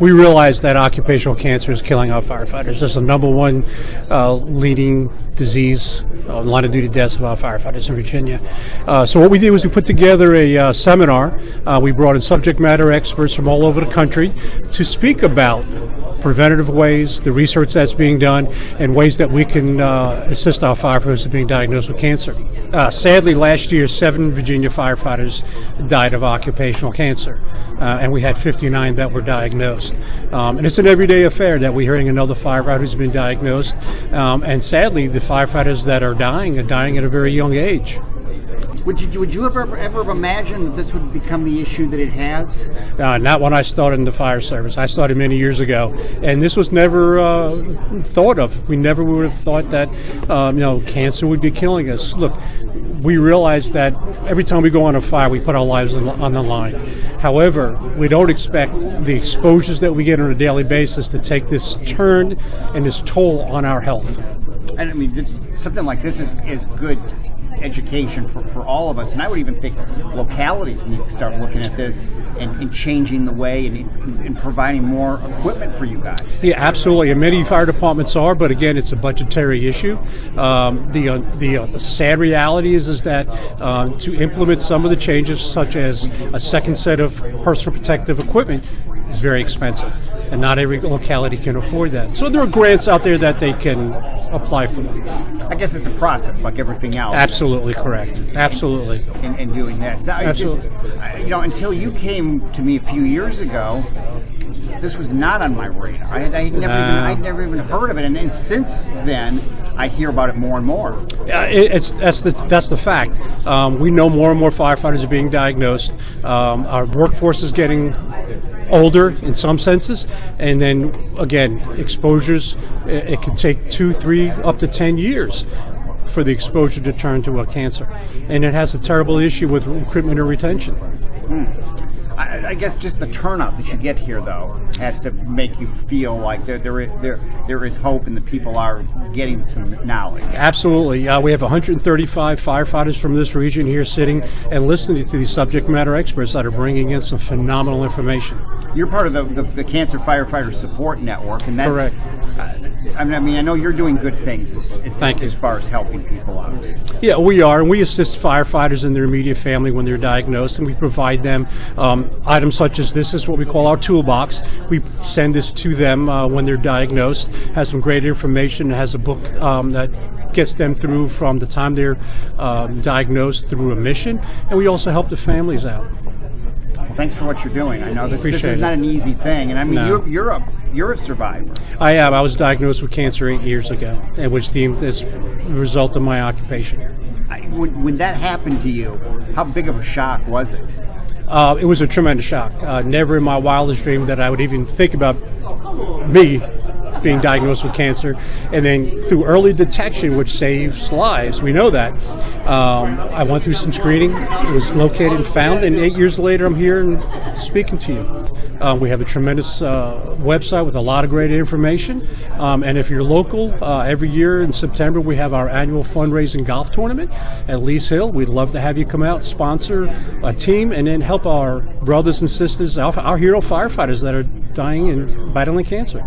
we realize that occupational cancer is killing our firefighters. It's the number one leading disease, line of duty deaths of our firefighters in Virginia. So what we did was we put together a seminar. We brought in subject matter experts from all over the country to speak about preventative ways, the research that's being done, and ways that we can assist our firefighters in being diagnosed with cancer. Sadly, last year, 7 Virginia firefighters died of occupational cancer, and we had 59 that were diagnosed. And it's an everyday affair that we're hearing another firefighter who's been diagnosed, and sadly, the firefighters that are dying at a very young age. Would you ever imagine that this would become the issue that it has? Not when I started in the fire service. I started many years ago, and this was never thought of. We never would have thought that cancer would be killing us. Look, we realize that every time we go on a fire, we put our lives on the line. However, we don't expect the exposures that we get on a daily basis to take this turn and this toll on our health. And I mean, something like this is good education for all of us, and I would even think localities need to start looking at this and changing the way and providing more equipment for you guys. Yeah, absolutely, and many fire departments are, but again, it's a budgetary issue. The sad reality is that to implement some of the changes, such as a second set of personal protective equipment, is very expensive, and not every locality can afford that. So there are grants out there that they can apply for. I guess it's a process, like everything else. Absolutely correct. Absolutely. In doing this. Now, Absolutely. Until you came to me a few years ago, this was not on my radar. I'd never even heard of it, and since then, I hear about it more and more. That's the fact. We know more and more firefighters are being diagnosed. Our workforce is getting older in some senses, and then again, exposures, it can take 2, 3, up to 10 years for the exposure to turn to a cancer, and it has a terrible issue with recruitment and retention. I guess just the turnout that you get here, though, has to make you feel like there is hope and the people are getting some knowledge. Absolutely. We have 135 firefighters from this region here sitting and listening to these subject matter experts that are bringing in some phenomenal information. You're part of the Cancer Firefighter Support Network, and that's correct. I mean, I know you're doing good things as far as helping people out. Yeah, we are, and we assist firefighters and their immediate family when they're diagnosed, and we provide them items such as this is what we call our toolbox. We send this to them when they're diagnosed. Has some great information. It has a book that gets them through from the time they're diagnosed through remission, and we also help the families out. Well, thanks for what you're doing. I know this is not it. an easy thing, and I mean, No. you're a survivor. I am. I was diagnosed with cancer 8 years ago, and was deemed as a result of my occupation. When that happened to you, how big of a shock was it? It was a tremendous shock. Never in my wildest dream that I would even think about me being diagnosed with cancer. And then through early detection, which saves lives, we know that. I went through some screening. It was located and found, and 8 years later, I'm here and speaking to you. We have a tremendous website with a lot of great information. And if you're local, every year in September, we have our annual fundraising golf tournament at Lee's Hill. We'd love to have you come out, sponsor a team, and then help our brothers and sisters, our hero firefighters that are dying and battling cancer.